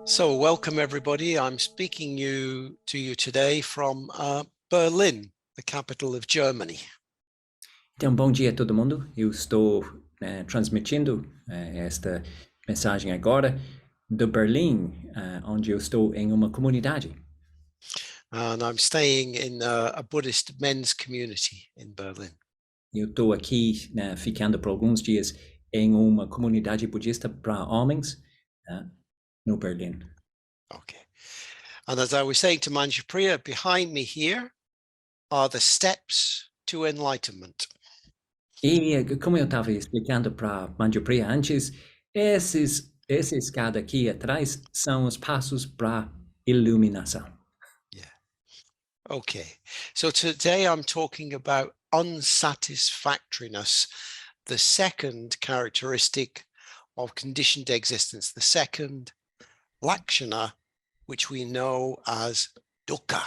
So welcome everybody. I'm speaking to you today from Berlin, the capital of Germany. Então, bom dia a todo mundo. Eu estou transmitindo esta mensagem agora de Berlim, onde eu estou em uma comunidade. And I'm staying in a Buddhist men's community in Berlin. Eu estou aqui ficando por alguns dias em uma comunidade budista para homens no Berlim. Okay. And as I was saying to Manjupriya, behind me here are the steps to enlightenment. E como eu estava explicando para Manjupriya antes, essa escada aqui atrás são os passos para iluminação. Yeah. Okay. So today I'm talking about unsatisfactoriness, the second characteristic of conditioned existence, the second Lakshana, which we know as Dukkha.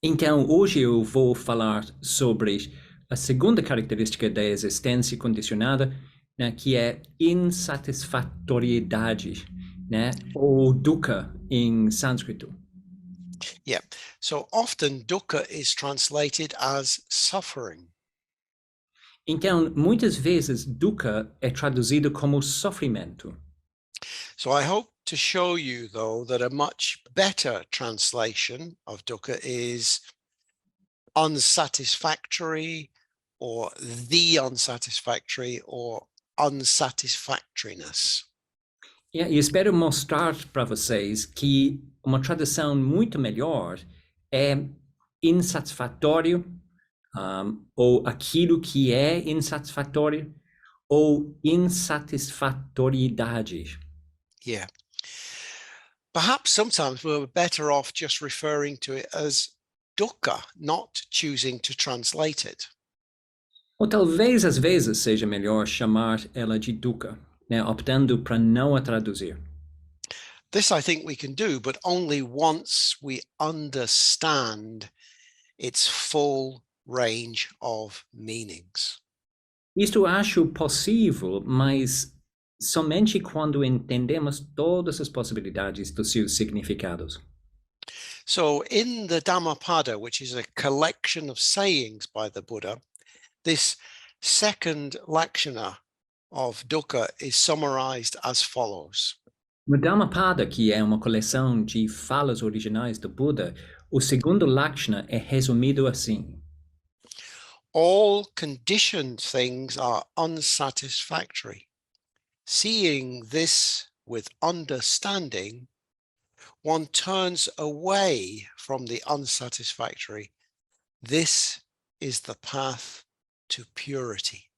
Então, hoje eu vou falar sobre a segunda característica da existência condicionada, né, que é insatisfatoriedade, né, ou Dukkha em sânscrito. Yeah, so often Dukkha is translated as suffering. Então, muitas vezes Dukkha é traduzido como sofrimento. So I hope to show you, though, that a much better translation of Dukkha is unsatisfactory, or the unsatisfactory, or unsatisfactoriness. E espero mostrar para vocês que uma tradução muito melhor é insatisfatório, ou aquilo que é insatisfatório, ou insatisfatoriedade. Yeah. Perhaps sometimes we're better off just referring to it as Dukkha, not choosing to translate it. Ou talvez às vezes seja melhor chamar ela de Dukkha, né, optando para não a traduzir. This I think we can do, but only once we understand its full range of meanings. Isto acho possível, mas somente quando entendemos todas as possibilidades dos seus significados. So in the Dhammapada, which is a collection of sayings by the Buddha, this second Lakshana of Dukkha is summarized as follows. No Dhammapada, que é uma coleção de falas originais do Buda, o segundo Lakshana é resumido assim: all conditioned things are unsatisfactory. Seeing this with understanding, one turns away from the unsatisfactory. This is the path to purity.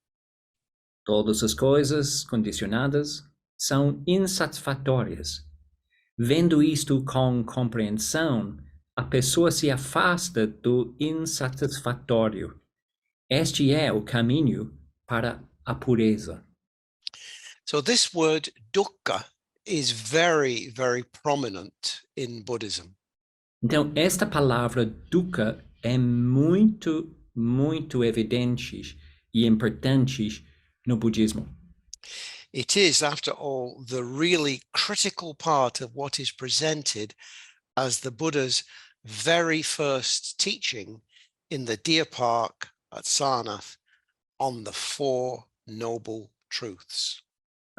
todas as coisas condicionadas são insatisfatórias. Vendo isto com compreensão, a pessoa se afasta do insatisfatório. Este é o caminho para a pureza. So this word dukkha is very, very prominent in Buddhism. Então, esta palavra dukkha é muito, muito evidente e importante no budismo. It is, after all, the really critical part of what is presented as the Buddha's very first teaching in the Deer Park at Sarnath on the Four Noble Truths.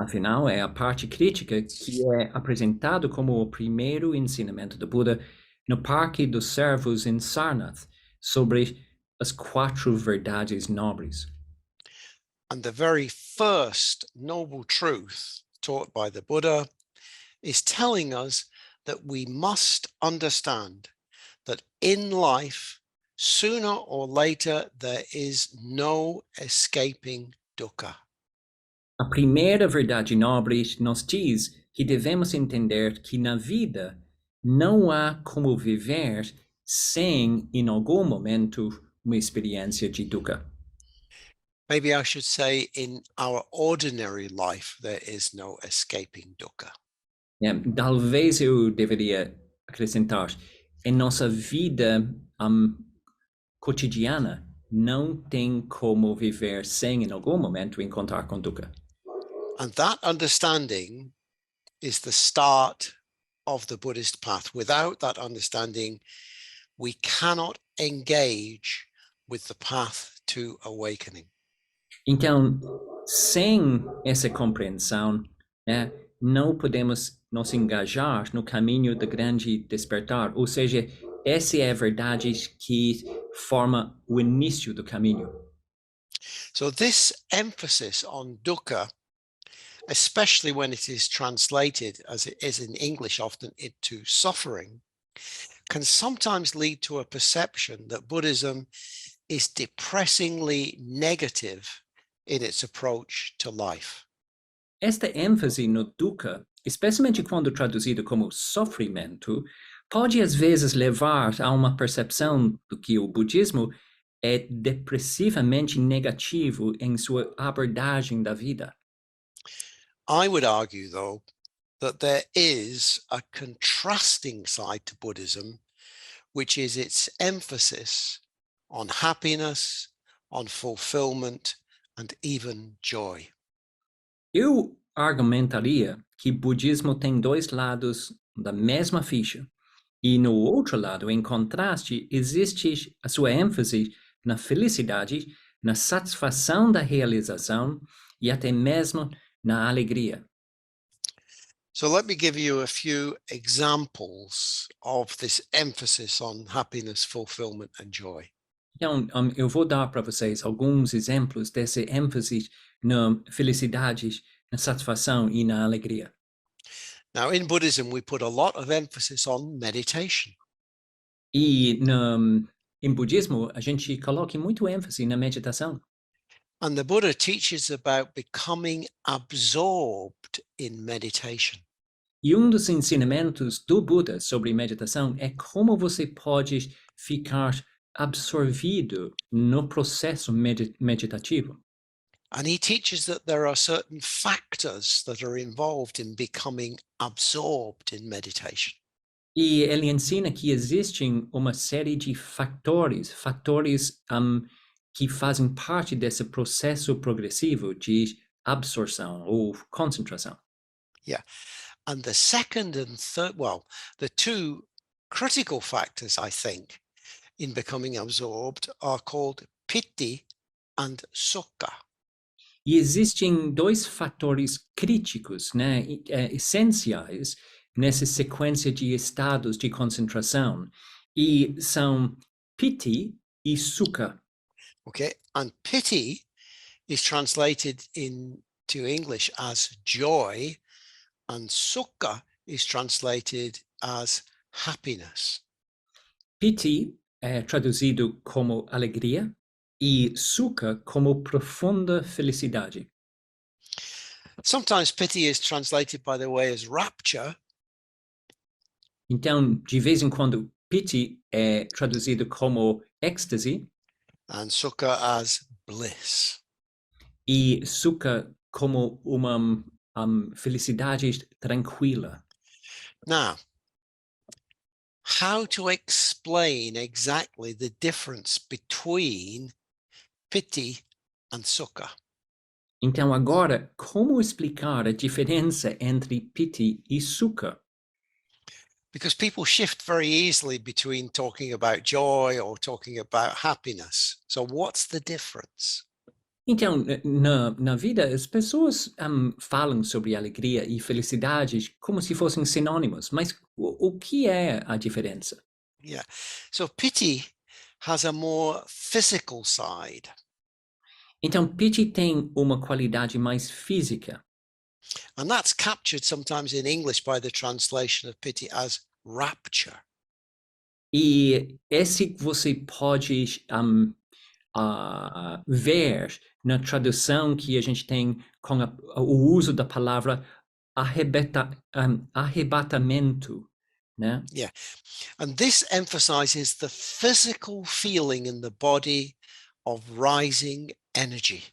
Afinal, é a parte crítica que é apresentado como o primeiro ensinamento do Buda no Parque dos Servos em Sarnath sobre as quatro verdades nobres. And the very first noble truth taught by the Buddha is telling us that we must understand that in life, sooner or later, there is no escaping dukkha. A primeira verdade nobre nos diz que devemos entender que na vida não há como viver sem, em algum momento, uma experiência de dukkha. Maybe I should say in our ordinary life, there is no escaping dukkha. Talvez eu deveria acrescentar, em nossa vida cotidiana, não tem como viver sem, em algum momento, encontrar com dukkha. And that understanding is the start of the Buddhist path. Without that understanding, we cannot engage with the path to awakening. Então, sem essa compreensão, né, não podemos nos engajar no caminho do grande despertar. Ou seja, essa é a verdade que forma o início do caminho. So this emphasis on dukkha, especially when it is translated, as it is in English often, into suffering, can sometimes lead to a perception that Buddhism is depressingly negative in its approach to life. Esta ênfase no dukkha, especialmente quando traduzido como sofrimento, pode às vezes levar a uma percepção do que o budismo é depressivamente negativo em sua abordagem da vida. I would argue, though, that there is a contrasting side to Buddhism, which is its emphasis on happiness, on fulfillment, and even joy. Eu argumentaria que budismo tem dois lados da mesma ficha, e no outro lado, em contraste, existe a sua ênfase na felicidade, na satisfação da realização e até mesmo na alegria. So let me give you a few examples of this emphasis on happiness, fulfillment, and joy. Então, eu vou dar para vocês alguns exemplos dessa ênfase na felicidade, na satisfação e na alegria. Now, in Buddhism, we put a lot of emphasis on meditation. E em budismo, a gente coloca muito ênfase na meditação. And the Buddha teaches about becoming absorbed in meditation. E um dos ensinamentos do Buda sobre meditação é como você pode ficar absorvido no processo meditativo. And he teaches that there are certain factors that are involved in becoming absorbed in meditation. E ele ensina que existem uma série de fatores que fazem parte desse processo progressivo de absorção ou concentração. Yeah. And the second and third, well, the two critical factors, I think, in becoming absorbed are called piti and sukha. E existem dois fatores críticos, né, essenciais nessa sequência de estados de concentração, e são piti e sukha. Okay, and piti is translated into English as joy, and sukha is translated as happiness. Piti é traduzido como alegria e sukha como profunda felicidade. Sometimes piti is translated, by the way, as rapture. Então, de vez em quando, piti é traduzido como êxtase And sukha as bliss. e sukha como uma felicidade tranquila. Now, how to explain exactly the difference between piti and sukha? Então, agora, como explicar a diferença entre piti e sukha? Because people shift very easily between talking about joy or talking about happiness. So what's the difference? Então, na vida, as pessoas falam sobre alegria e felicidade como se fossem sinônimos, mas o que é a diferença? Yeah. So piti has a more physical side. Então, piti tem uma qualidade mais física. And that's captured sometimes in English by the translation of piti as rapture. E esse você pode ver na tradução que a gente tem com o uso da palavra arrebatamento, né? Yeah. And this emphasizes the physical feeling in the body of rising energy.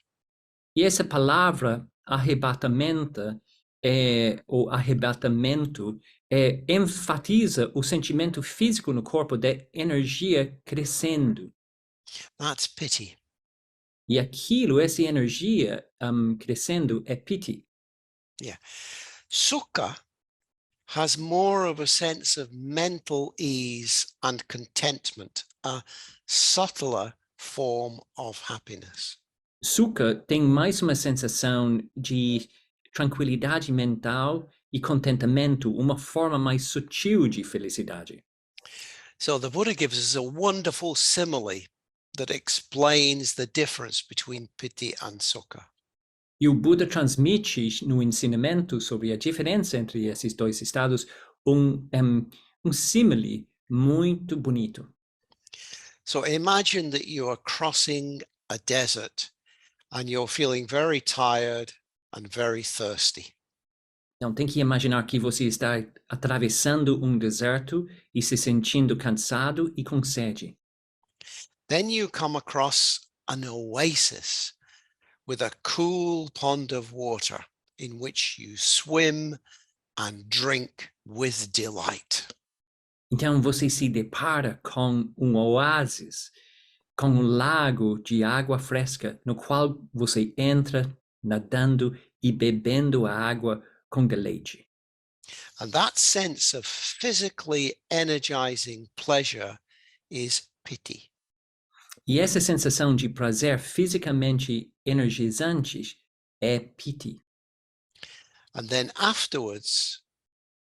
E essa palavra arrebatamento enfatiza o sentimento físico no corpo de energia crescendo. That's piti. E essa energia crescendo é piti. Yeah. Sukha has more of a sense of mental ease and contentment, a subtler form of happiness. Sukha tem mais uma sensação de tranquilidade mental e contentamento, uma forma mais sutil de felicidade. So the Buddha gives us a wonderful simile that explains the difference between piti and sukha. E o Buda transmite no ensinamento sobre a diferença entre esses dois estados um símile muito bonito. So imagine that you are crossing a desert and you're feeling very tired and very thirsty. Então, tem que imaginar que você está atravessando um deserto e se sentindo cansado e com sede. Then you come across an oasis with a cool pond of water in which you swim and drink with delight. Então, você se depara com um oásis, com um lago de água fresca, no qual você entra nadando e bebendo a água com deleite. And that sense of physically energizing pleasure is piti. E essa sensação de prazer fisicamente energizante é piti. And then afterwards,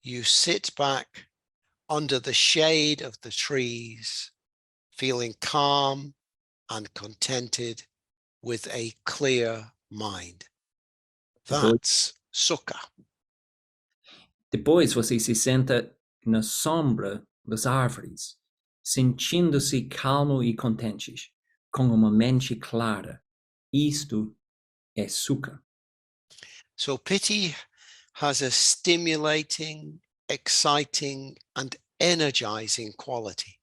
you sit back under the shade of the trees, feeling calm and contented with a clear mind. That's sukha. Depois você se senta na sombra das árvores, sentindo-se calmo e contente, com uma mente clara. Isto é sukha. So piti has a stimulating, exciting, and energizing quality.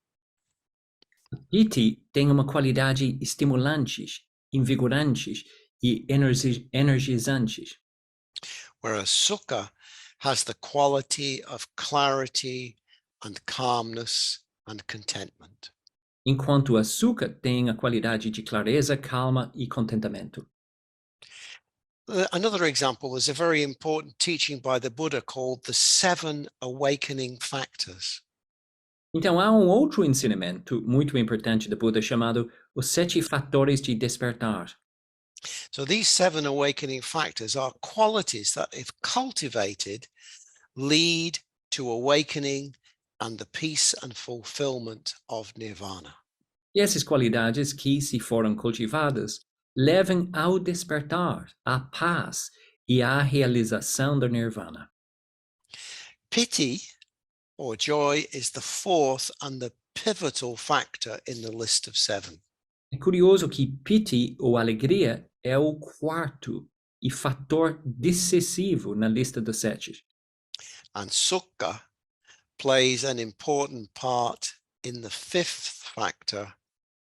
Piti tem uma qualidade estimulante, invigorante e energizante. Whereas sukha has the quality of clarity and calmness and contentment. Enquanto a sukha tem a qualidade de clareza, calma e contentamento. Another example was a very important teaching by the Buddha called the 7 awakening factors. Então, há um outro ensinamento muito importante do Buda chamado os 7 fatores de despertar. So these 7 awakening factors are qualities that, if cultivated, lead to awakening and the peace and fulfillment of nirvana. E essas qualidades que, se foram cultivadas, levam ao despertar, à paz e à realização da nirvana. Piti, or joy, is the 4th and the pivotal factor in the list of 7. É curioso que piti, ou alegria, é o quarto e fator decisivo na lista dos 7. And sukha plays an important part in the 5th factor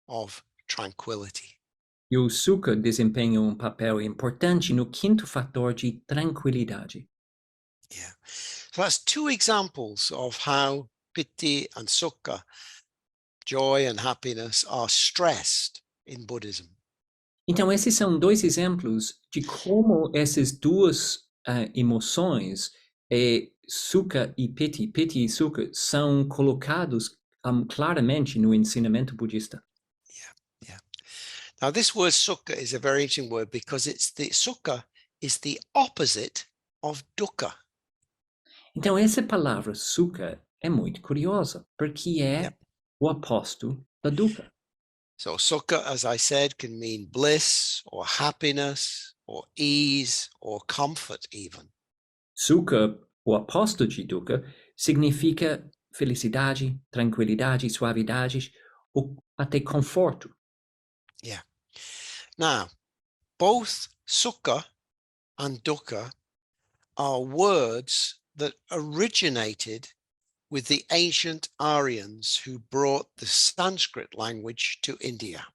of tranquility. E o sukha desempenha um papel importante no quinto fator de tranquilidade. Yeah. So that's 2 examples of how piti and sukha, joy and happiness, are stressed in Buddhism. Então, esses são 2 exemplos de como essas duas emoções, sukha e piti e sukha, são colocados claramente no ensinamento budista. Yeah. Now, this word sukha is a very interesting word because sukha is the opposite of dukkha. Então, essa palavra sukha é muito curiosa, porque é o oposto da dukkha. So sukha, as I said, can mean bliss or happiness or ease or comfort even. Sukha, o oposto de dukkha, significa felicidade, tranquilidade, suavidade ou até conforto. Yeah. Now, both sukha and dukkha are words that originated with the ancient Aryans who brought the Sanskrit language to India.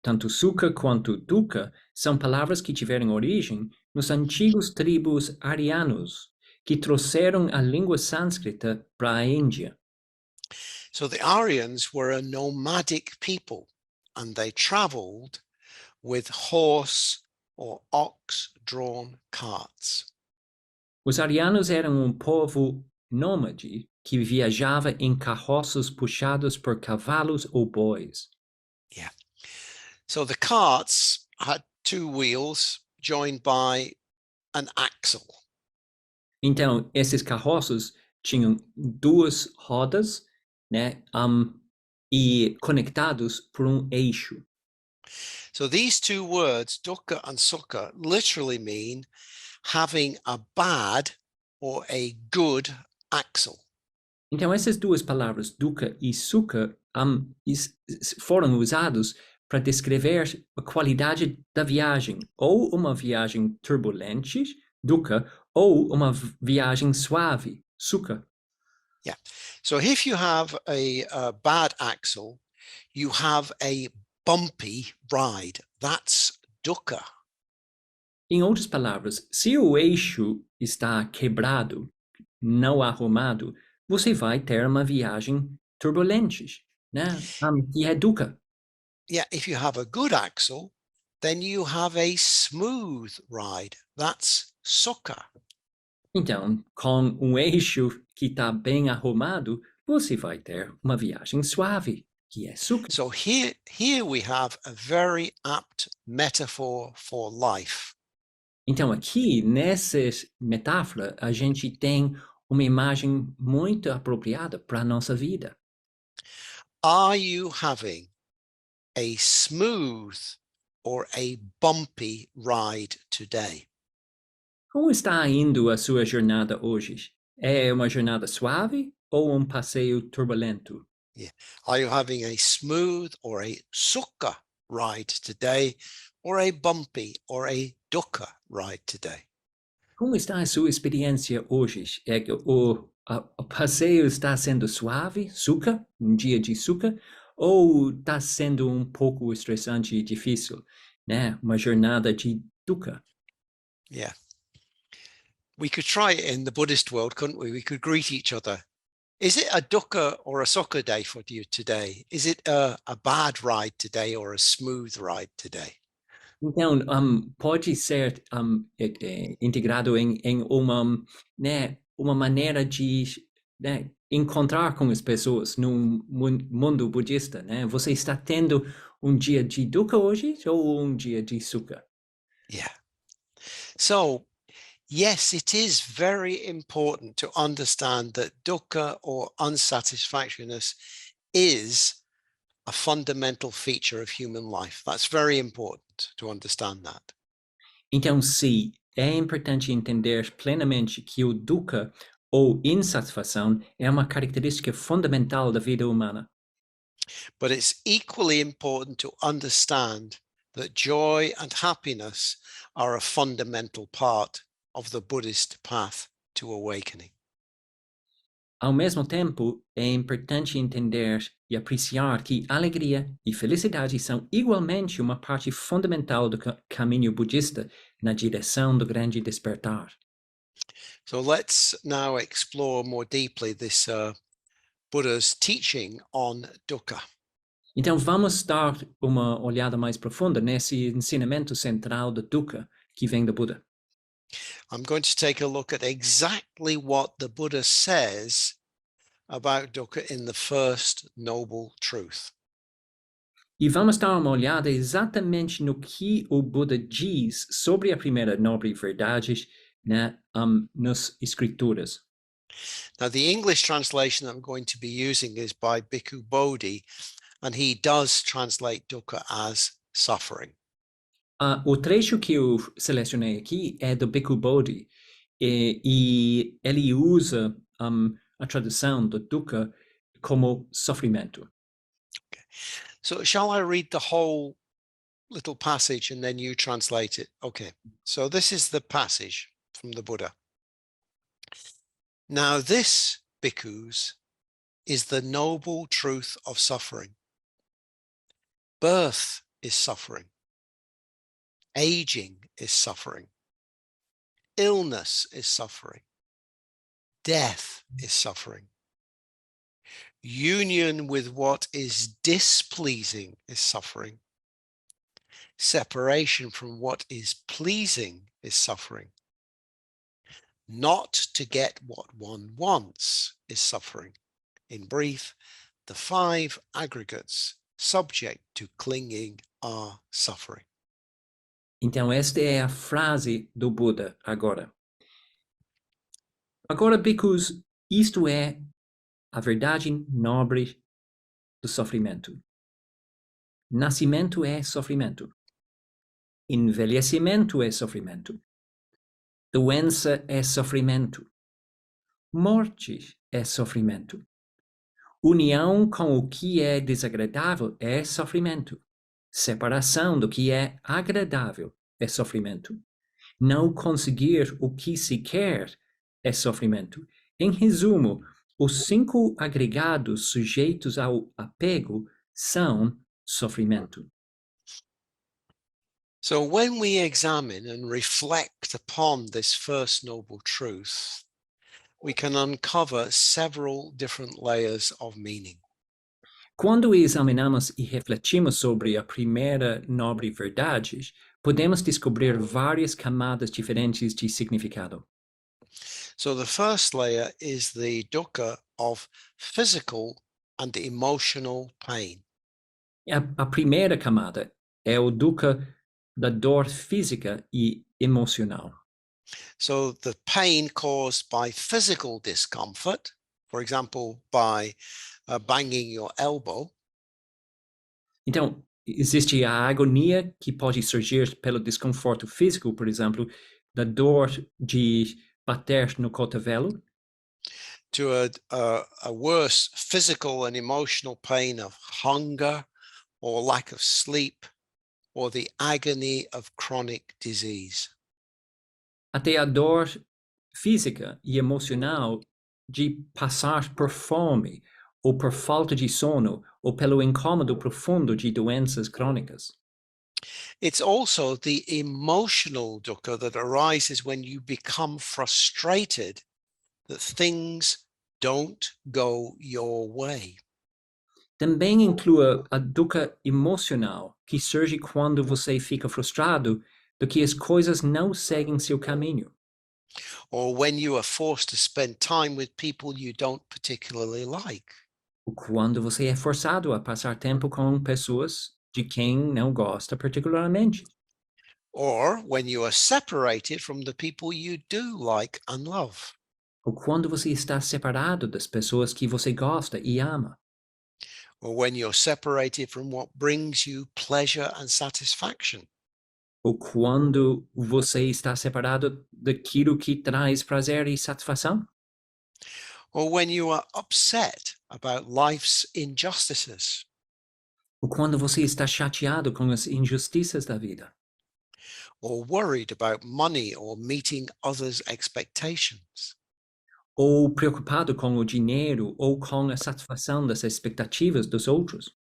Tanto sukha quanto dukkha são palavras que tiveram origem nos antigos tribos arianos, que trouxeram a língua sânscrita para a Índia. So the Aryans were a nomadic people, and they traveled with horse or ox-drawn carts. Os arianos eram um povo nômade que viajava em carroças puxados por cavalos ou bois. Yeah. So the carts had two wheels joined by an axle. Então, esses carroças tinham duas rodas, né, e conectados por eixo. So these two words, dukkha and sukha, literally mean having a bad or a good axle. Então, essas duas palavras, dukkha e sukha, foram usados para descrever a qualidade da viagem, ou uma viagem turbulente, dukkha, ou uma viagem suave, sukha. Yeah. So if you have a bad axle, you have a bumpy ride. That's dukkha. Em outras palavras, se o eixo está quebrado, não arrumado, você vai ter uma viagem turbulente, né? Que é dukkha. Yeah, if you have a good axle, then you have a smooth ride. That's sukha. Então, com eixo que está bem arrumado, você vai ter uma viagem suave, que é sukha. So here we have a very apt metaphor for life. Então, aqui, nessa metáfora, a gente tem uma imagem muito apropriada para a nossa vida. Are you having a smooth or a bumpy ride today? Como está indo a sua jornada hoje? É uma jornada suave ou um passeio turbulento? Yeah. Are you having a smooth or a sukha ride today, or a bumpy or a dukkha ride today? Como está a sua experiência hoje? É que o passeio está sendo suave, sukha, um dia de sukha, ou está sendo um pouco estressante e difícil, né? Uma jornada de dukkha. Yeah. We could try it in the Buddhist world, couldn't we? We could greet each other. Is it a dukkha or a sukha day for you today? Is it a bad ride today or a smooth ride today? Então, pode ser integrado em uma, né, uma maneira de, né, encontrar com as pessoas no mundo budista, né? Você está tendo um dia de dukkha hoje ou um dia de sukha? Yeah. So, yes, it is very important to understand that dukkha or unsatisfactoriness is a fundamental feature of human life. That's very important to understand that. Então, sim, é importante entender plenamente que o dukkha ou insatisfação é uma característica fundamental da vida humana. But it's equally important to understand that joy and happiness are a fundamental part of the Buddhist path to awakening. Ao mesmo tempo, é importante entender e apreciar que alegria e felicidade são igualmente uma parte fundamental do caminho budista na direção do grande despertar. So let's now explore more deeply this Buddha's teaching on dukkha. Então, vamos dar uma olhada mais profunda nesse ensinamento central do Dukkha que vem do Buda. I'm going to take a look at exactly what the Buddha says about dukkha in the first noble truth. E vamos dar uma olhada exatamente no que o Buda diz sobre a primeira nobre verdade, né, nas escrituras. Now, the English translation that I'm going to be using is by Bhikkhu Bodhi, and he does translate dukkha as suffering. O trecho que eu selecionei aqui é do Bhikkhu Bodhi, e ele usa a tradução do Dukkha como sofrimento. Okay. So shall I read the whole little passage and then you translate it? Okay. So this is the passage from the Buddha. Now this, bhikkhus, is the noble truth of suffering. Birth is suffering. Aging is suffering. Illness is suffering. Death is suffering. Union with what is displeasing is suffering. Separation from what is pleasing is suffering. Not to get what one wants is suffering. In brief, the 5 aggregates subject to clinging are suffering. Então, esta é a frase do Buda agora. Agora, bhikkhus, isto é a verdade nobre do sofrimento. Nascimento é sofrimento. Envelhecimento é sofrimento. Doença é sofrimento. Morte é sofrimento. União com o que é desagradável é sofrimento. Separação do que é agradável é sofrimento. Não conseguir o que se quer é sofrimento. Em resumo, os 5 agregados sujeitos ao apego são sofrimento. So when we examine and reflect upon this first noble truth, we can uncover several different layers of meaning. Quando examinamos e refletimos sobre a primeira nobre verdade, podemos descobrir várias camadas diferentes de significado. So the first layer is the dukkha of physical and emotional pain. A primeira camada é o dukkha da dor física e emocional. So the pain caused by physical discomfort, for example, by banging your elbow, Então, existe a agonia que pode surgir pelo desconforto físico, por exemplo, da dor de bater no cotovelo, to a worse physical and emotional pain of hunger or lack of sleep, or the agony of chronic disease. até a dor física e emocional de passar por fome, ou por falta de sono, ou pelo incômodo profundo de doenças crônicas. It's also the emotional dukkha that arises when you become frustrated that things don't go your way. Também inclui a dukkha emocional, que surge quando você fica frustrado de que as coisas não seguem seu caminho. Or when you are forced to spend time with people you don't particularly like. Ou quando você é forçado a passar tempo com pessoas de quem não gosta particularmente. Or when you are separated from the people you do like and love. Ou quando você está separado das pessoas que você gosta e ama. Or when you're separated from what brings you pleasure and satisfaction. Ou quando você está separado daquilo que traz prazer e satisfação. Or when you are upset about life's injustices. Ou quando você está chateado com as injustiças da vida. Or worried about money or meeting others' expectations. Ou preocupado com o dinheiro ou com a satisfação das expectativas dos outros.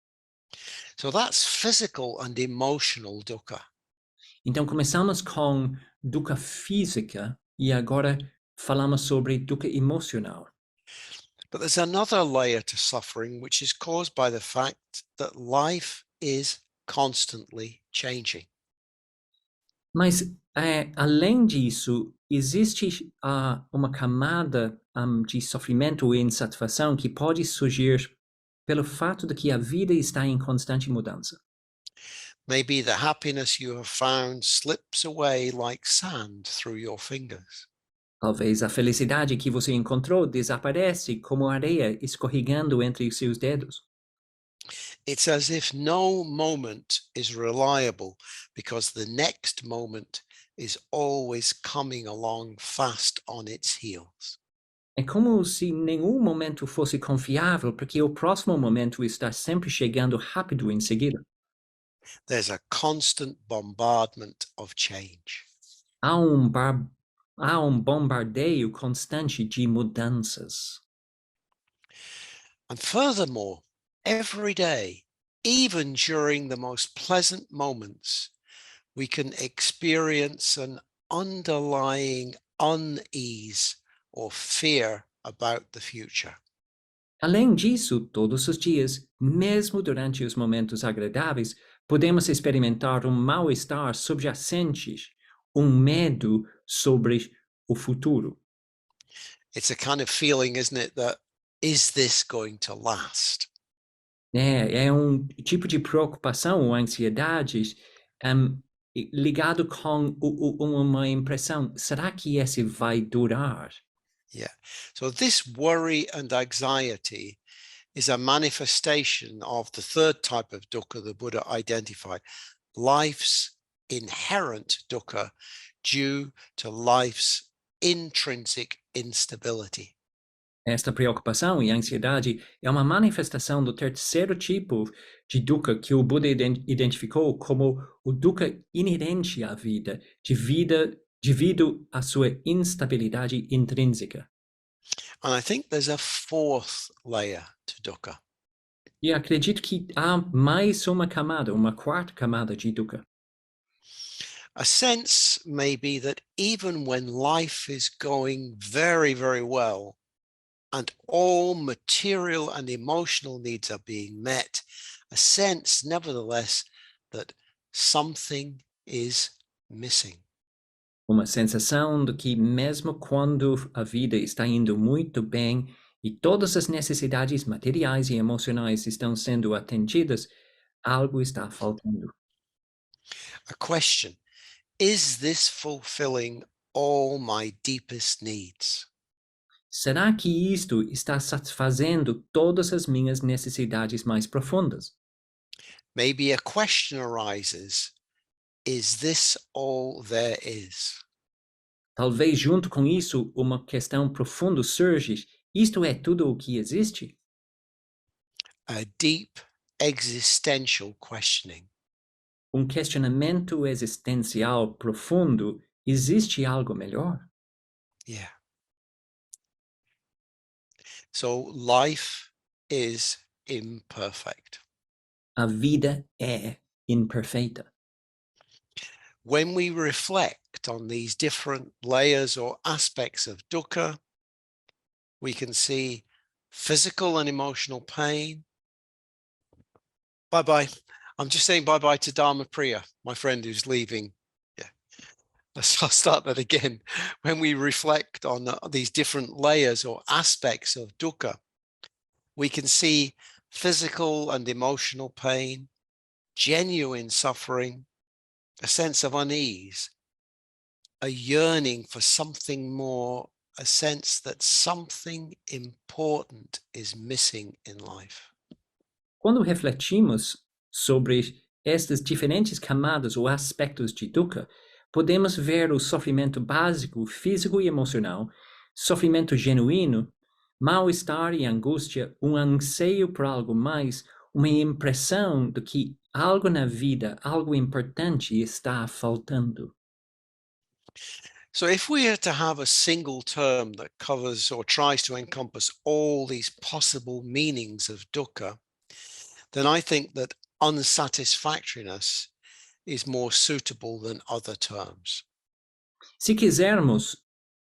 So that's physical and emotional dukkha. Então começamos com dukkha física e agora falamos sobre dukkha emocional. But there's another layer to suffering which is caused by the fact that life is constantly changing. Mas, além disso, existe uma camada de sofrimento e insatisfação que pode surgir pelo fato de que a vida está em constante mudança. Maybe the happiness you have found slips away like sand through your fingers. Talvez a felicidade que você encontrou desaparece como areia escorregando entre os seus dedos. It's as if no moment is reliable because the next moment is always coming along fast on its heels. É como se nenhum momento fosse confiável, porque o próximo momento está sempre chegando rápido em seguida. There's a constant bombardment of change. Há um bombardeio constante de mudanças. And furthermore, every day, even during the most pleasant moments, we can experience an underlying unease or fear about the future. Além disso, todos os dias, mesmo durante os momentos agradáveis, podemos experimentar um mal-estar subjacente, um medo sobre o futuro. It's a kind of feeling, isn't it, that is this going to last? É um tipo de preocupação ou ansiedade, ligado com uma impressão: "Será que esse vai durar?" Yeah. So this worry and anxiety is a manifestation of the third type of dukkha the Buddha identified, life's inherent dukkha due to life's intrinsic instability. Esta preocupação e ansiedade é uma manifestação do terceiro tipo de dukkha que o Buda identificou como o dukkha inerente à vida, devido à sua instabilidade intrínseca. And I think there's a fourth layer to dukkha. E acredito que há mais uma camada, uma quarta camada de dukkha. A sense maybe that even when life is going very, very well, and all material and emotional needs are being met, a sense, nevertheless, that something is missing. Uma sensação de que mesmo quando a vida está indo muito bem e todas as necessidades materiais e emocionais estão sendo atendidas, algo está faltando. A question, is this fulfilling all my deepest needs? Será que isto está satisfazendo todas as minhas necessidades mais profundas? Maybe a question arises, is this all there is? Talvez junto com isso uma questão profunda surge: isto é tudo o que existe? A deep existential questioning. Questionamento existencial profundo: existe algo melhor? Yeah. So life is imperfect. A vida é imperfeita. When we reflect on these different layers or aspects of dukkha, we can see physical and emotional pain. Bye-bye. I'm just saying bye-bye to Dharma Priya, my friend who's leaving. Yeah, I'll start that again. When we reflect on these different layers or aspects of dukkha, we can see physical and emotional pain, genuine suffering, a sense of unease, a yearning for something more, a sense that something important is missing in life. Quando refletimos sobre estas diferentes camadas ou aspectos de dukkha, podemos ver o sofrimento básico, físico e emocional, sofrimento genuíno, mal-estar e angústia, anseio por algo mais, uma impressão de que algo na vida, algo importante está faltando. So if we are to have a single term that covers or tries to encompass all these possible meanings of dukkha, then I think that unsatisfactoriness is more suitable than other terms. Se quisermos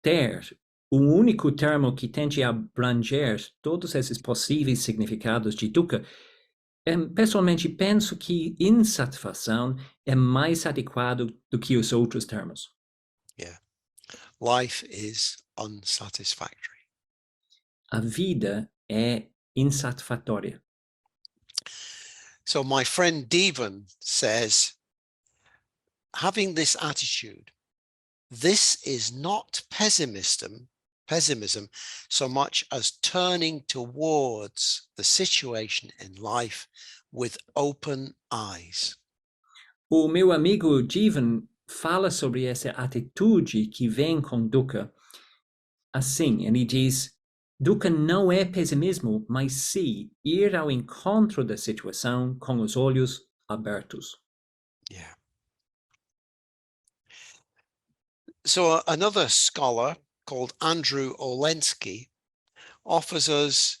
ter único termo que tente abranger todos esses possíveis significados de dukkha, pessoalmente penso que insatisfação é mais adequado do que os outros termos. Yeah. Life is unsatisfactory. A vida é insatisfatória. So my friend Devan says, having this attitude, this is not pessimism so much as turning towards the situation in life with open eyes. O meu amigo Jivan fala sobre essa atitude que vem com dukkha. Assim, ele diz: dukkha não é pessimismo, mas sim ir ao encontro da situação com os olhos abertos. Yeah. So another scholar called Andrew Olensky offers us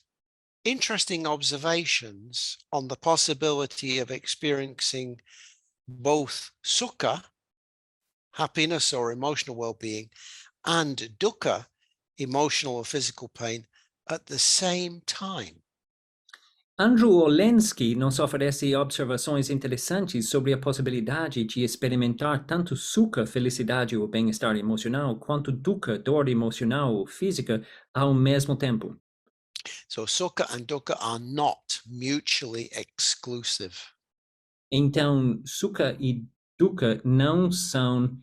interesting observations on the possibility of experiencing both sukha, happiness or emotional well-being, and dukkha, emotional or physical pain, at the same time. Andrew Olenski nos oferece observações interessantes sobre a possibilidade de experimentar tanto sukha, felicidade ou bem-estar emocional, quanto dukkha, dor emocional ou física, ao mesmo tempo. So sukha and dukkha are not mutually exclusive. Então, sukha e dukkha não são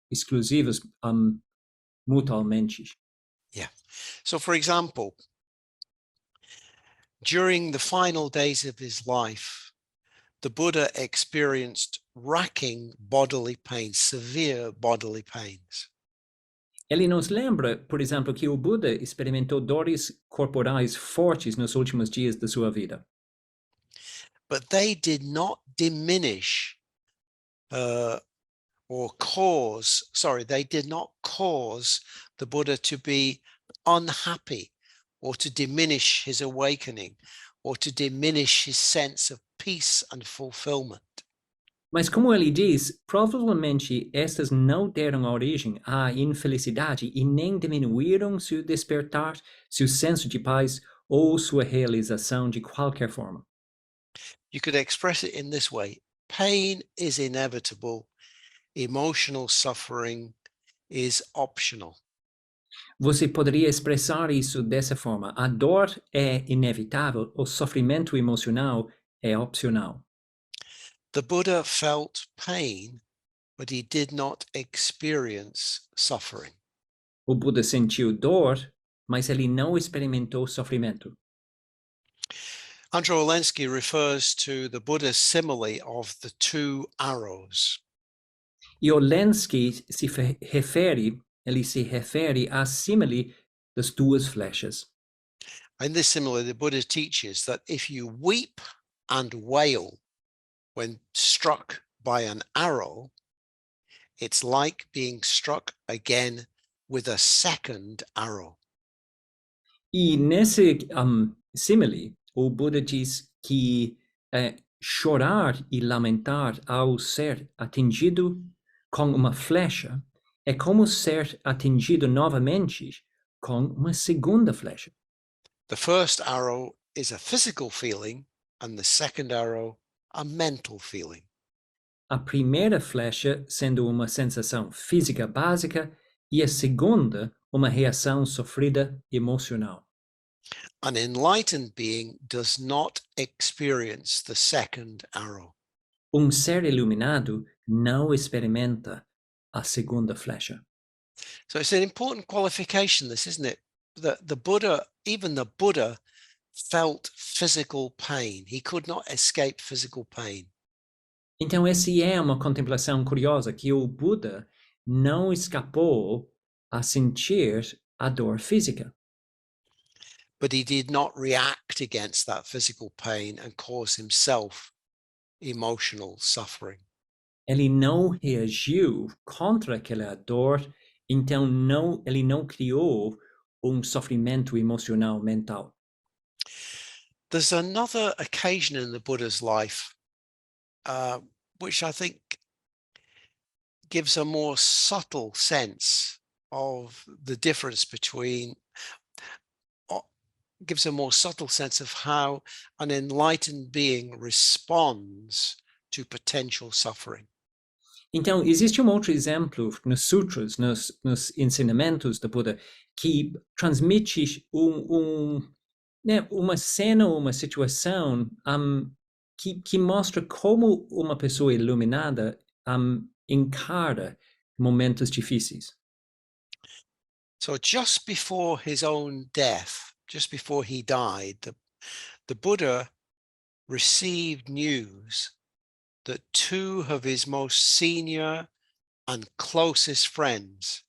exclusivos mutuamente. Yeah. So for example, during the final days of his life, the Buddha experienced racking bodily pains, severe bodily pains. Ele nos lembra, por exemplo, que o Buda experimentou dores corporais fortes nos últimos dias da sua vida. But they did not diminish they did not cause the Buddha to be unhappy or to diminish his awakening or to diminish his sense of peace and fulfillment. Mas como ele diz, provavelmente estas não deram origem à infelicidade e nem diminuíram seu despertar, seu senso de paz ou sua realização de qualquer forma. You could express it in this way: pain is inevitable, emotional suffering is optional. Você poderia expressar isso dessa forma: a dor é inevitável, o sofrimento emocional é opcional. The Buddha felt pain, but he did not experience suffering. O Buda sentiu dor, mas ele não experimentou sofrimento. Andrew Olenski refers to the Buddha's simile of the two arrows. E Olenski ele se refere à símile das duas flechas. In this simile, the Buddha teaches that if you weep and wail when struck by an arrow, it's like being struck again with a second arrow. E nesse símile, o Buda diz que chorar e lamentar ao ser atingido com uma flecha é como ser atingido novamente com uma segunda flecha. The first arrow is a physical feeling, and the second arrow a mental feeling. A primeira flecha sendo uma sensação física básica e a segunda uma reação sofrida emocional. An enlightened being does not experience the second arrow. Ser iluminado não experimenta a segunda flecha. So it's an important qualification, this, isn't it? That the Buddha, even the Buddha, felt physical pain. He could not escape physical pain. Então, essa é uma contemplação curiosa, que o Buda não escapou a sentir a dor física. But he did not react against that physical pain and cause himself emotional suffering. Ele não reagiu contra aquela dor, então ele não criou sofrimento emocional mental. There's another occasion in the Buddha's life which I think gives a more subtle sense of the difference between, gives a more subtle sense of how an enlightened being responds to potential suffering. Então, existe outro exemplo nos sutras, nos ensinamentos do Buda, que transmite uma cena, uma situação que mostra como uma pessoa iluminada encara momentos difíceis. So just before his own death, just before he died, the Buddha received news that two of his most senior and closest friends,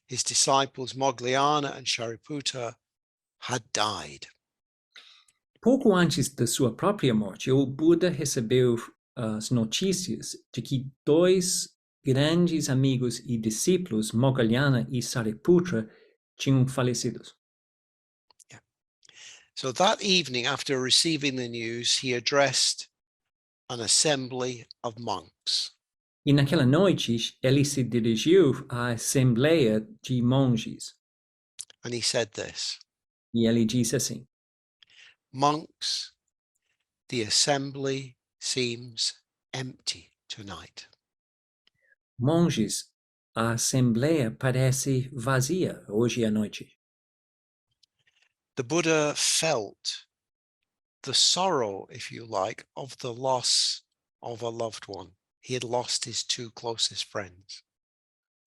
his disciples Moggallana and Shariputra, had died. Pouco antes da sua própria morte, o Buda recebeu as notícias de que dois grandes amigos e discípulos, Moggallana e Shariputra, tinham falecido. Yeah. So that evening, after receiving the news, he addressed an assembly of monks. E naquela noite, ele se dirigiu à assembleia de monges. And he said this: E ele disse assim: Monks, the assembly seems empty tonight. Monges, a assembleia parece vazia hoje à noite. The Buddha felt the sorrow, if you like, of the loss of a loved one. He had lost his two closest friends.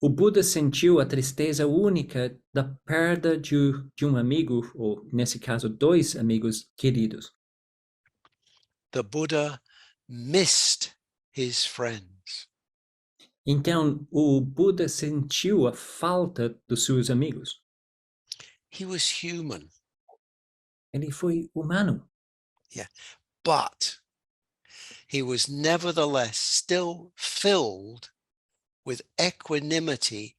O Buda sentiu a tristeza única da perda de amigo, ou nesse caso, dois amigos queridos. The Buddha missed his friends. Então, o Buda sentiu a falta dos seus amigos. He was human, Ele foi humano, but he was nevertheless still filled with equanimity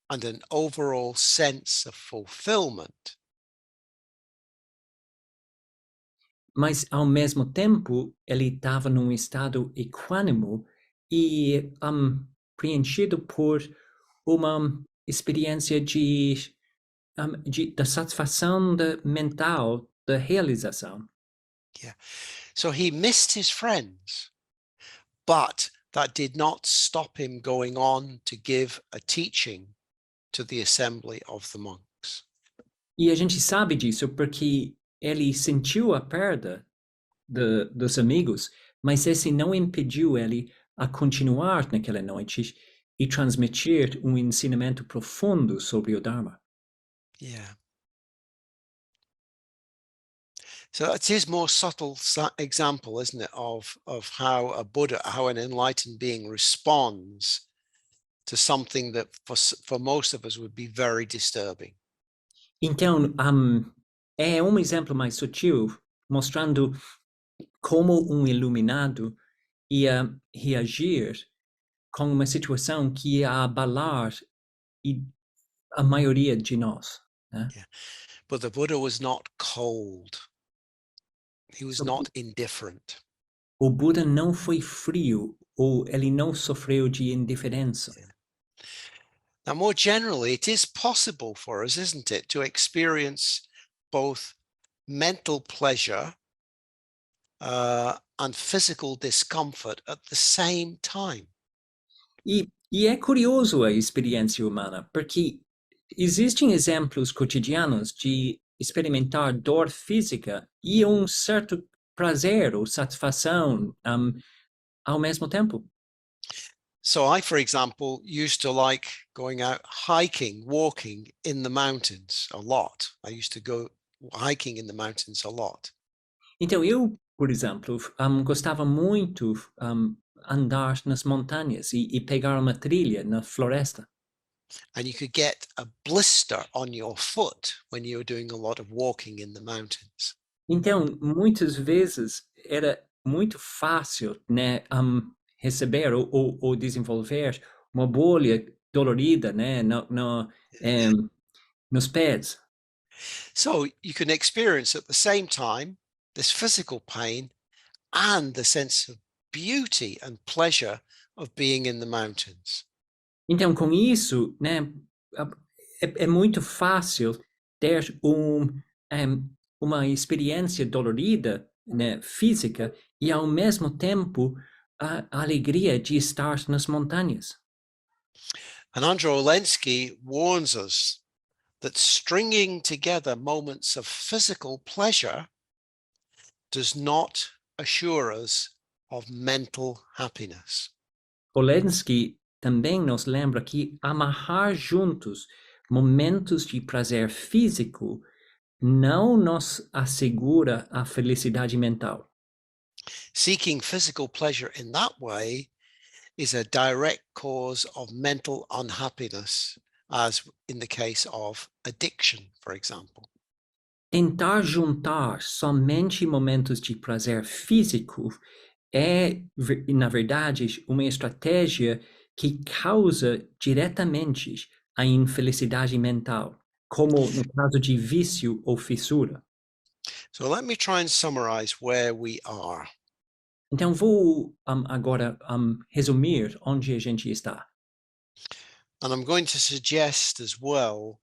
and an overall sense of fulfillment. mas ao mesmo tempo ele estava num estado equânime e preenchido por uma experiência da satisfação mental, da realização. So he missed his friends, but that did not stop him going on to give a teaching to the assembly of the monks. E a gente sabe disso porque ele sentiu a perda dos amigos, mas esse não impediu ele a continuar naquela noite e transmitir um ensinamento profundo sobre o Dharma. Yeah. So that's his more subtle example, isn't it, of how a Buddha, how an enlightened being responds to something that for most of us would be very disturbing. Então, é um exemplo mais sutil, mostrando como um iluminado ia reagir com uma situação que ia abalar a maioria de nós. Né? Yeah. But the Buddha was not cold. He was not indifferent. O Buda não foi frio, ou ele não sofreu de indiferença. Yeah. Now, more generally, it is possible for us, isn't it, to experience both mental pleasure and physical discomfort at the same time. E é curioso a experiência humana, porque existem exemplos cotidianos de experimentar dor física e um certo prazer ou satisfação ao mesmo tempo. So I, for example, used to like going out hiking, walking in the mountains a lot. I used to go hiking in the mountains a lot. Então eu, por exemplo, gostava muito andar nas montanhas e pegar uma trilha na floresta. And you could get a blister on your foot when you were doing a lot of walking in the mountains. Então, muitas vezes era muito fácil, né, receber ou desenvolver uma bolha dolorida, né, nos pés. So you can experience at the same time this physical pain and the sense of beauty and pleasure of being in the mountains. Então, com isso, né, é muito fácil ter uma experiência dolorida, né, física, e ao mesmo tempo a alegria de estar nas montanhas. And Andrzej Olenski warns us that stringing together moments of physical pleasure does not assure us of mental happiness. Olenski também nos lembra que amarrar juntos momentos de prazer físico não nos assegura a felicidade mental. Seeking physical pleasure in that way is a direct cause of mental unhappiness, as in the case of addiction, for example. Tentar juntar somente momentos de prazer físico é, na verdade, uma estratégia que causa diretamente a infelicidade mental, como no caso de vício ou fissura. So let me try and summarize where we are. Então, vou agora resumir onde a gente está. And I'm going to suggest as well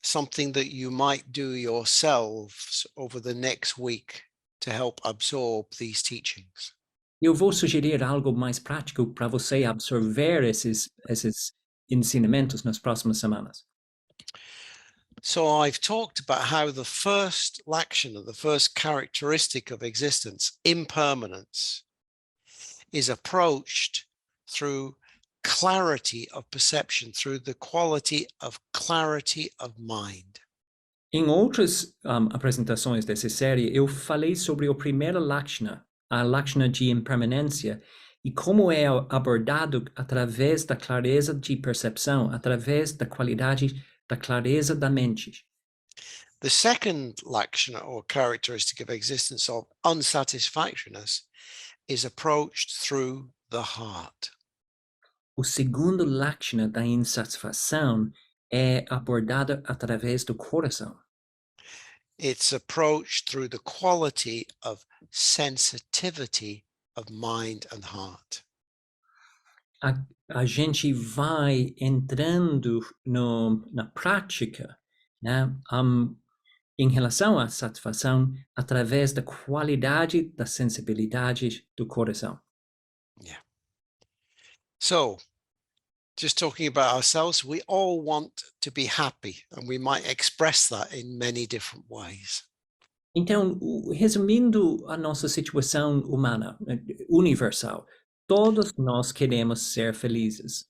something that you might do yourselves over the next week to help absorb these teachings. Eu vou sugerir algo mais prático para você absorver esses ensinamentos nas próximas semanas. So I've talked about how the first Lakshana, the first characteristic of existence, impermanence, is approached through clarity of perception, through the quality of clarity of mind. Em outras apresentações dessa série, eu falei sobre o primeiro Lakshana, a Lakshana de impermanência, e como é abordado através da clareza de percepção, através da qualidade da clareza da mente. The second Lakshana, or characteristic of existence, of unsatisfactoriness, is approached through the heart. O segundo Lakshana da insatisfação é abordado através do coração. It's approached through the quality of sensitivity of mind and heart. A gente vai entrando na prática, né, em relação à satisfação através da qualidade da sensibilidade do coração. Yeah. So, just talking about ourselves, we all want to be happy, and we might express that in many different ways. Então, resumindo a nossa situação humana, universal, todos nós queremos ser felizes.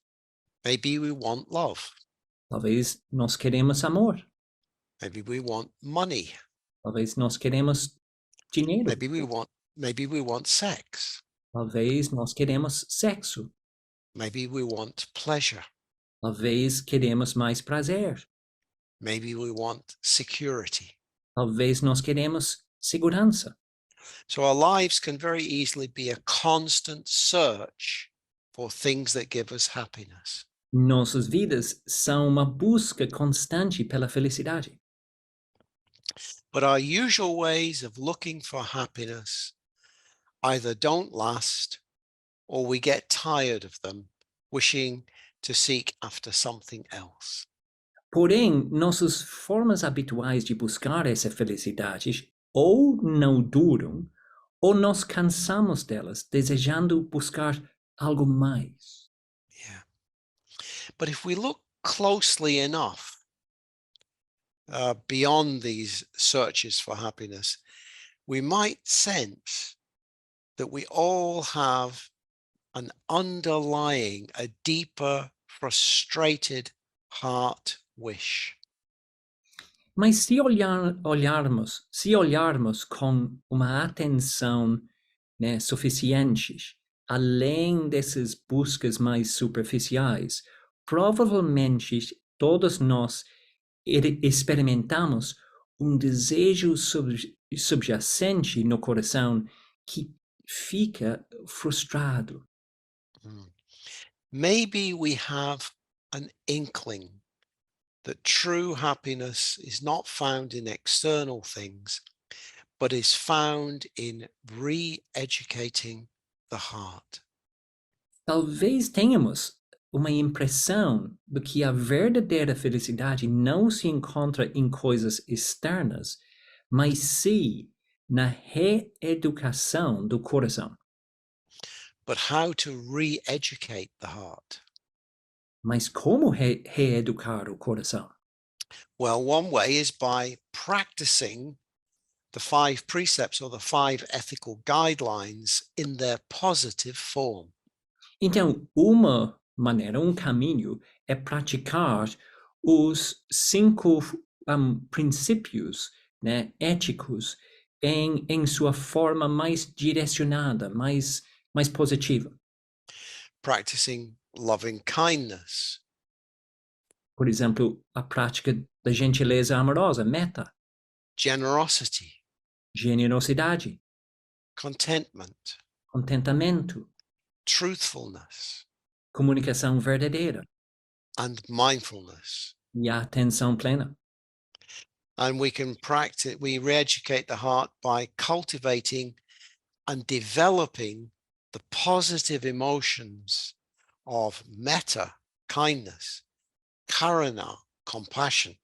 Maybe we want love. Talvez nós queremos amor. Maybe we want money. Talvez nós queremos dinheiro. Maybe we want sex. Talvez nós queremos sexo. Maybe we want pleasure. Talvez queremos mais prazer. Maybe we want security. Talvez nós queremos segurança. So our lives can very easily be a constant search for things that give us happiness. Nossas vidas são uma busca constante pela felicidade. But our usual ways of looking for happiness either don't last, or we get tired of them, wishing to seek after something else. Porém, nossas formas habituais de buscar essa felicidade ou não duram, ou nós cansamos delas, desejando buscar algo mais. Yeah. But if we look closely enough beyond these searches for happiness, we might sense that we all have an underlying, a deeper, frustrated heart wish. Mas se olharmos com uma atenção, né, suficiente, além dessas buscas mais superficiais, provavelmente todos nós experimentamos desejo subjacente no coração que fica frustrado. Maybe we have an inkling that true happiness is not found in external things, but is found in re-educating the heart. Talvez tenhamos uma impressão de que a verdadeira felicidade não se encontra em coisas externas, mas sim na reeducação do coração. But how to re-educate the heart? Mas como reeducar o coração? Well, one way is by practicing the 5 precepts or the 5 ethical guidelines in their positive form. Então, uma maneira, um caminho é praticar os 5 princípios, né, éticos em sua forma mais direcionada, mais positiva. Practicing loving kindness. Por exemplo, a prática da gentileza amorosa, metta. Generosity. Generosidade. Contentment. Contentamento. Truthfulness. Comunicação verdadeira. And mindfulness. E a atenção plena. And we can practice, we re-educate the heart by cultivating and developing the positive emotions of metta, kindness, karuna, compassion,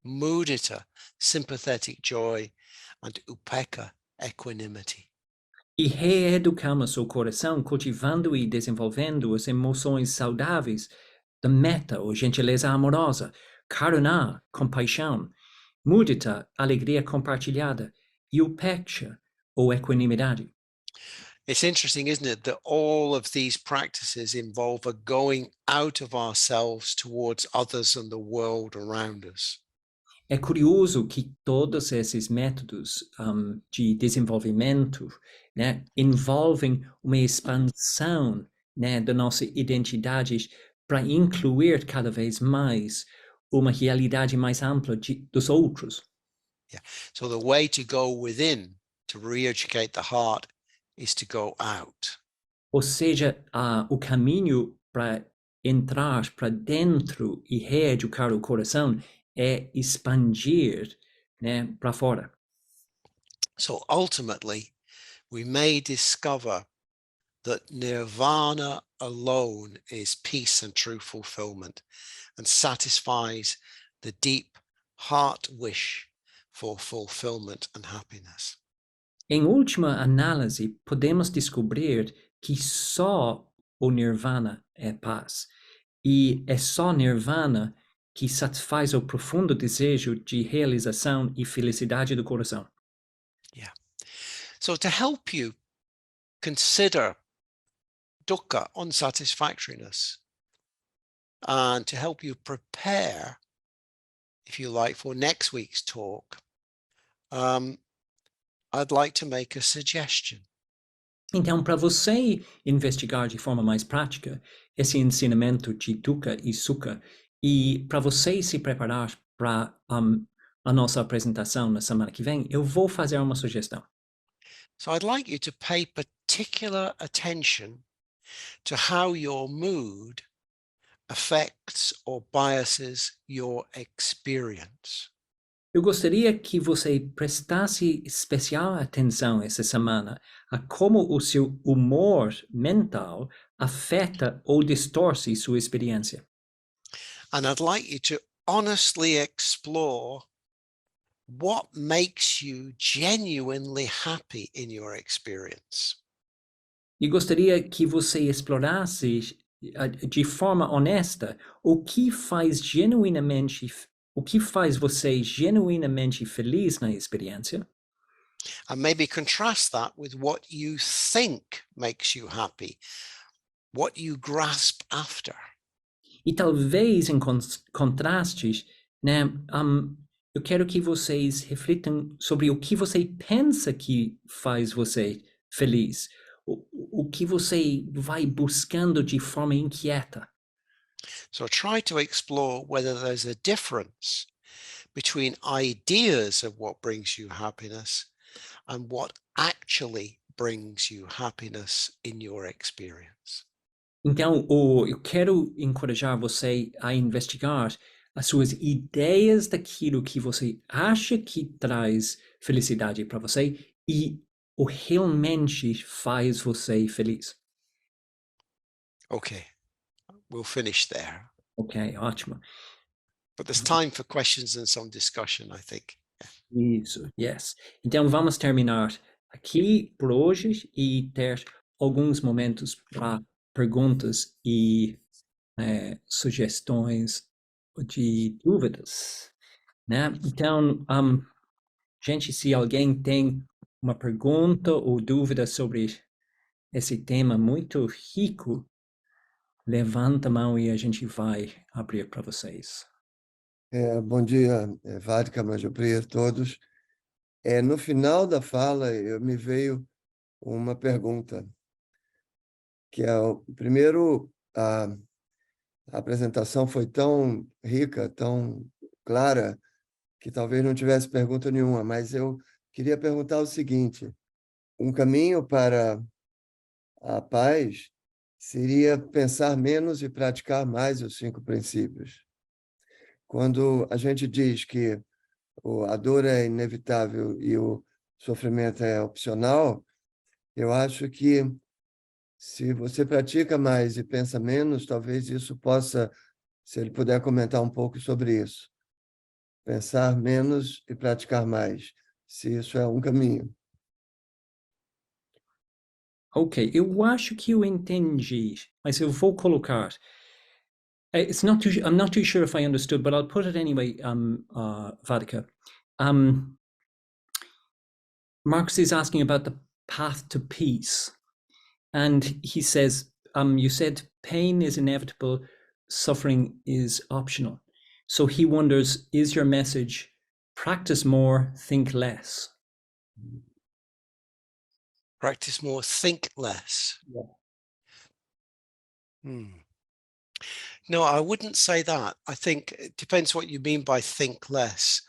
mudita, sympathetic joy, and upekkha, equanimity. E reeducamos o coração cultivando e desenvolvendo as emoções saudáveis da meta ou gentileza amorosa, karuna, compaixão, mudita, alegria compartilhada, e upekkha, ou equanimidade. It's interesting, isn't it, that all of these practices involve a going out of ourselves towards others and the world around us. É curioso que todos esses métodos de desenvolvimento, né, envolvem uma expansão, né, da nossa identidade para incluir cada vez mais uma realidade mais ampla dos outros. Yeah. So the way to go within to re-educate the heart is to go out. Ou seja, o caminho para entrar para dentro e reeducar o coração é expandir, né, para fora. So ultimately, we may discover that nirvana alone is peace and true fulfillment and satisfies the deep heart wish for fulfillment and happiness. Em última análise, podemos descobrir que só o nirvana é paz. E é só nirvana que satisfaz o profundo desejo de realização e felicidade do coração. Yeah. So to help you consider dukkha, unsatisfactoriness, and to help you prepare, if you like, for next week's talk, I'd like to make a suggestion. Então, para você investigar de forma mais prática esse ensinamento de Dukkha e Sukha, e para você se preparar para a nossa apresentação na semana que vem, eu vou fazer uma sugestão. So I'd like you to pay particular attention to how your mood affects or biases your experience. Eu gostaria que você prestasse especial atenção essa semana a como o seu humor mental afeta ou distorce sua experiência. And I'd like you to honestly explore what makes you genuinely happy in your experience. E gostaria que você explorasse de forma honesta o que faz você genuinamente feliz na experiência. And maybe contrast that with what you think makes you happy, what you grasp after. E talvez em contrastes, né, eu quero que vocês reflitam sobre o que você pensa que faz você feliz, o que você vai buscando de forma inquieta. So try to explore whether there's a difference between ideas of what brings you happiness and what actually brings you happiness in your experience. Então, eu quero encorajar você a investigar as suas ideias daquilo que você acha que traz felicidade para você e o realmente faz você feliz. Okay, we'll finish there. Ok, ótimo. But there's time for questions and some discussion, I think. Isso, yes. Então, vamos terminar aqui por hoje e ter alguns momentos para perguntas e sugestões de dúvidas, né? Então, gente, se alguém tem uma pergunta ou dúvida sobre esse tema muito rico, levanta a mão e a gente vai abrir para vocês. Bom dia, Vaddhaka, a todos. No final da fala, me veio uma pergunta, que primeiro, a apresentação foi tão rica, tão clara, que talvez não tivesse pergunta nenhuma, mas eu queria perguntar o seguinte: um caminho para a paz seria pensar menos e praticar mais os 5 princípios. Quando a gente diz que a dor é inevitável e o sofrimento é opcional, eu acho que se você pratica mais e pensa menos, talvez isso possa, se ele puder comentar um pouco sobre isso. pensar menos e praticar mais, se isso é um caminho. Ok, eu acho que eu entendi, mas eu vou colocar. I'm not too sure if I understood, but I'll put it anyway, Vaddhaka. Marcus is asking about the path to peace. And he says, you said pain is inevitable, suffering is optional. So he wonders, is your message, practice more, think less? Practice more, think less. Yeah. No, I wouldn't say that. I think it depends what you mean by think less.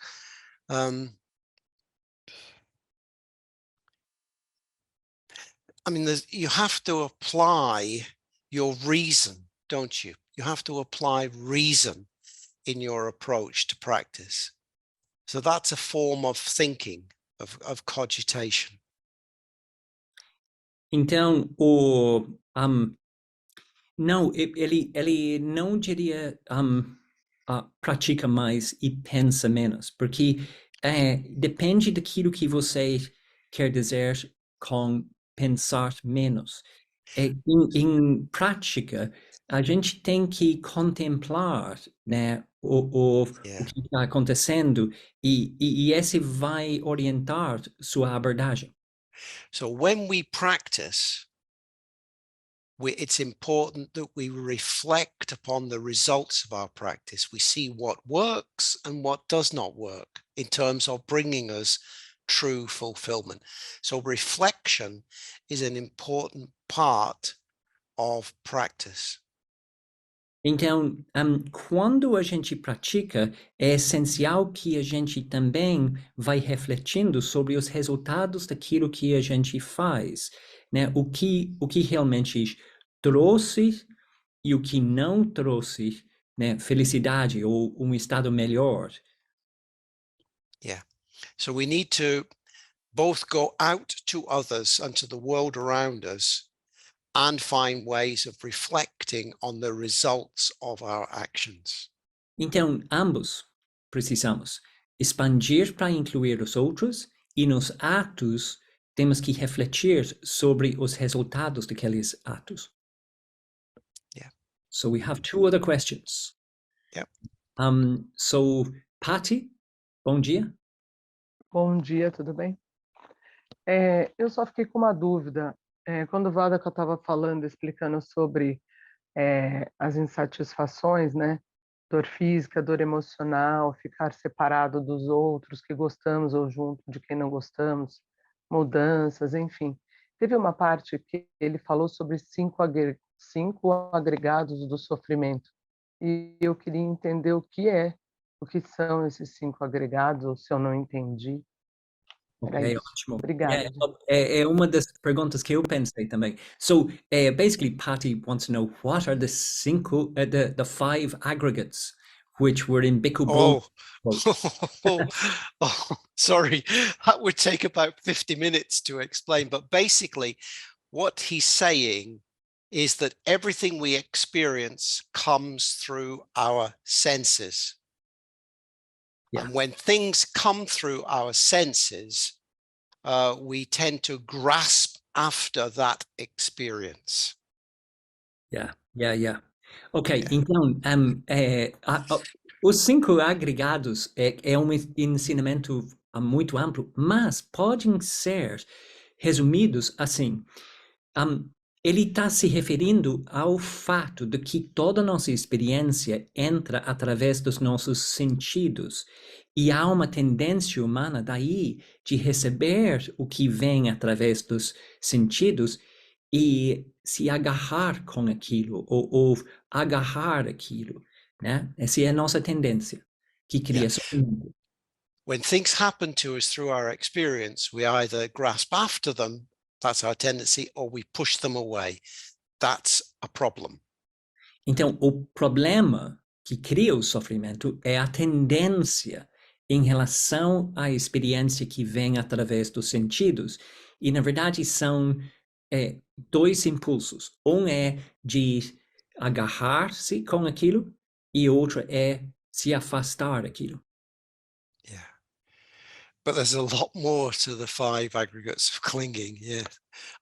I mean, you have to apply your reason, don't you? You have to apply reason in your approach to practice. So that's a form of thinking, of cogitation. Então, não, ele não diria pratica mais e pensa menos, porque depende daquilo que você quer dizer com pensar menos. Em prática, a gente tem que contemplar, né, o que está acontecendo e esse vai orientar sua abordagem. So when we practice, it's important that we reflect upon the results of our practice. We see what works and what does not work in terms of bringing us true fulfillment. So reflection is an important part of practice. Então, quando a gente pratica, é essencial que a gente também vai refletindo sobre os resultados daquilo que a gente faz, né? O que realmente trouxe e o que não trouxe, né? Felicidade ou um estado melhor. Yeah. So we need to both go out to others and to the world around us and find ways of reflecting on the results of our actions. Então, ambos precisamos expandir para incluir os outros e nos atos temos que refletir sobre os resultados daqueles atos. Yeah. So we have two other questions. Yep. So, Patty, bom dia. Bom dia, tudo bem? Eu só fiquei com uma dúvida. Quando o Vaddhaka estava falando, explicando sobre as insatisfações, né? Dor física, dor emocional, ficar separado dos outros que gostamos ou junto de quem não gostamos, mudanças, enfim. Teve uma parte que ele falou sobre cinco agregados do sofrimento. E eu queria entender o que são esses cinco agregados, ou se eu não entendi. Ok, ótimo. Obrigada. É uma das perguntas que eu pensei também. So, basically, Patty wants to know what are the five aggregates which were in Bhikkhu Bodhi's quote. Sorry, that would take about 50 minutes to explain. But basically, what he's saying is that everything we experience comes through our senses. Yeah. And when things come through our senses, we tend to grasp after that experience. Yeah. Ok, então, os cinco agregados é um ensinamento muito amplo, mas podem ser resumidos assim. Ele está se referindo ao fato de que toda nossa experiência entra através dos nossos sentidos e há uma tendência humana daí de receber o que vem através dos sentidos e se agarrar com aquilo ou agarrar aquilo, né? Essa é a nossa tendência que cria sofrimento. When things happen to us through our experience, we either grasp after them, that's our tendency, or we push them away. That's a problem. Então, o problema que cria o sofrimento é a tendência em relação à experiência que vem através dos sentidos. E, na verdade, são dois impulsos. Um é de agarrar-se com aquilo e outro é se afastar daquilo. But there's a lot more to the 5 aggregates of clinging. Yeah,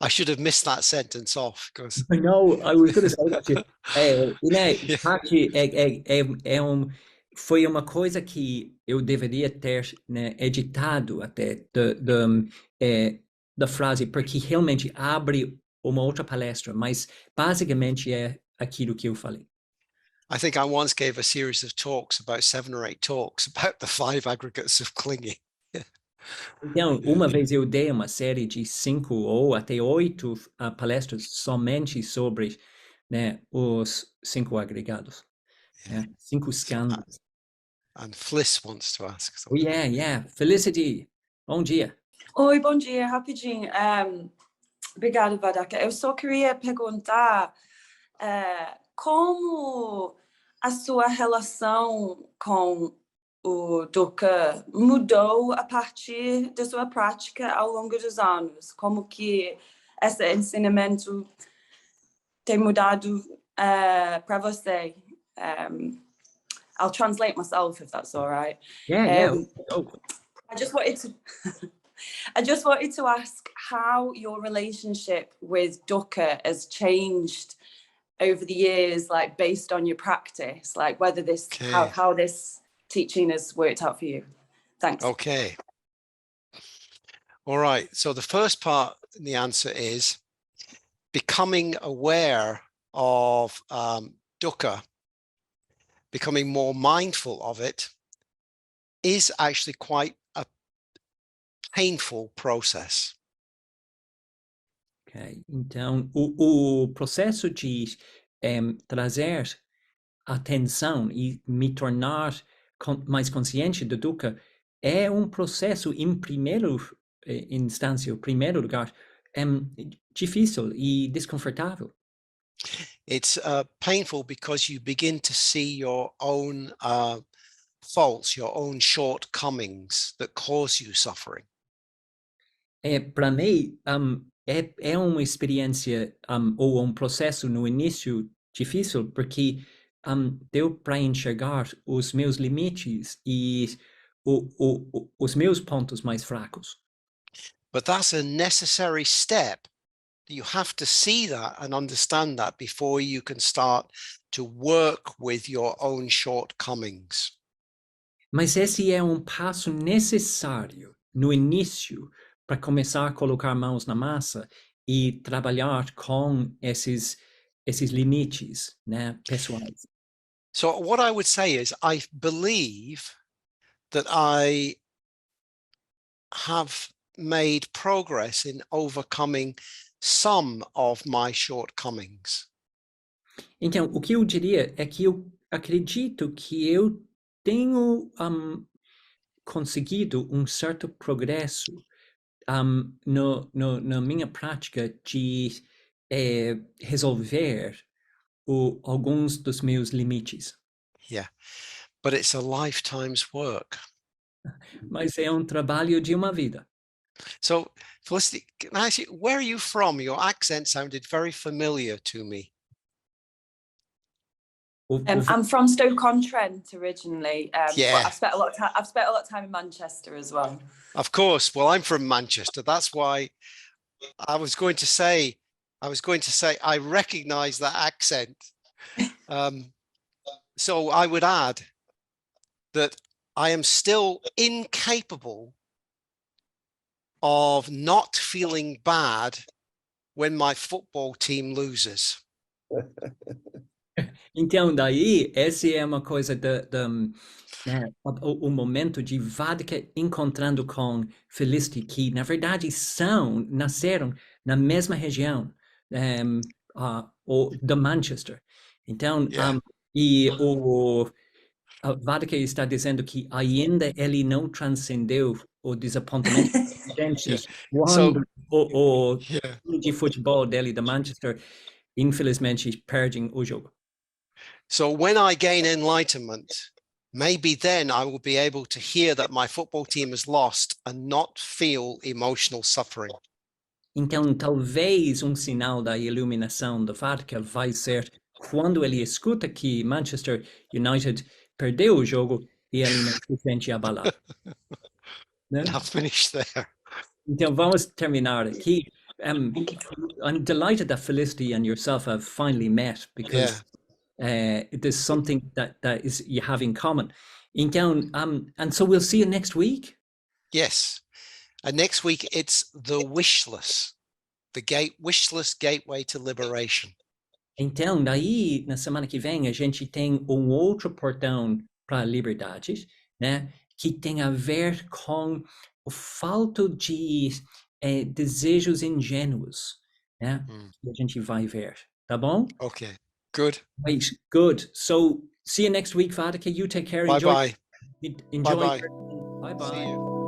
I should have missed that sentence off because I know, I was going to say that to you. Yeah. Parte foi uma coisa que eu deveria ter, né, editado até da frase, porque realmente abre uma outra palestra, mas basicamente é aquilo que eu falei. I think I once gave a series of talks, about 7 or 8 talks, about the 5 aggregates of clinging. Então, uma vez eu dei uma série de 5 ou até 8 palestras somente sobre, né, os 5 agregados, né, 5 escândalos. And Fliss wants to ask Oh, something. yeah. Felicity, bom dia. Oi, bom dia, rapidinho. Obrigada, Vaddhaka. Eu só queria perguntar como a sua relação com o Dukkha mudou a partir da sua prática ao longo dos anos? Como que esse ensinamento tem mudado para você? I'll translate myself if that's all right. Yeah. I just wanted to ask how your relationship with Dukkha has changed over the years, like based on your practice, like whether this how this teaching has worked out for you. Thanks. Okay. All right. So the first part, the answer is becoming aware of dukkha, becoming more mindful of it, is actually quite a painful process. Okay. Então, o processo de trazer atenção e me tornar mais consciente do Dukkha é processo, em primeiro instância, primeiro lugar, difícil e desconfortável. It's painful because you begin to see your own faults, your own shortcomings that cause you suffering. Para mim, é uma experiência ou processo no início difícil, porque deu para enxergar os meus limites e os meus pontos mais fracos. But that's a necessary step. You have to see that and understand that before you can start to work with your own shortcomings. Mas esse é passo necessário no início para começar a colocar mãos na massa e trabalhar com esses limites, né, pessoais. So what I would say is I believe that I have made progress in overcoming some of my shortcomings. Então, o que eu diria é que eu acredito que eu tenho conseguido certo progresso na minha prática de resolver alguns dos meus limites. Yeah, but it's a lifetime's work. Mas é trabalho de uma vida. So, Felicity, can I ask you, where are you from? Your accent sounded very familiar to me. I'm from Stoke-on-Trent originally. Yeah. But I've spent a lot of time in Manchester as well. Of course. Well, I'm from Manchester. That's why I was going to say I recognize that accent. So I would add that I am still incapable of not feeling bad when my football team loses. Então, daí, essa é uma coisa né, o momento de Vaddhaka encontrando com Felicity, que na verdade nasceram na mesma região de Manchester. Então, e o Vaddhaka está dizendo que ainda ele não transcendeu o desapontamento quando o time de futebol dele de Manchester, infelizmente, perdem o jogo. So when I gain enlightenment, maybe then I will be able to hear that my football team has lost and not feel emotional suffering. Então, talvez sinal da iluminação da Vaddhaka vai ser quando ele escuta que Manchester United perdeu o jogo e ele não se sente abalado. Né? I'll finish there. Então vamos terminar aqui. I'm delighted that Felicity and yourself have finally met, because there's something that is you have in common. Então, and so we'll see you next week. Yes. And next week it's the wishless gateway to liberation. Então, daí, na semana que vem, a gente tem outro portão para a liberdade, né? Que tem a ver com o falta de desejos ingênuos, né? Que a gente vai ver, tá bom? Okay, good. Right, good. So, see you next week, Vaddhaka. You take care. Bye-bye. Enjoy. Bye-bye. Bye-bye. See you.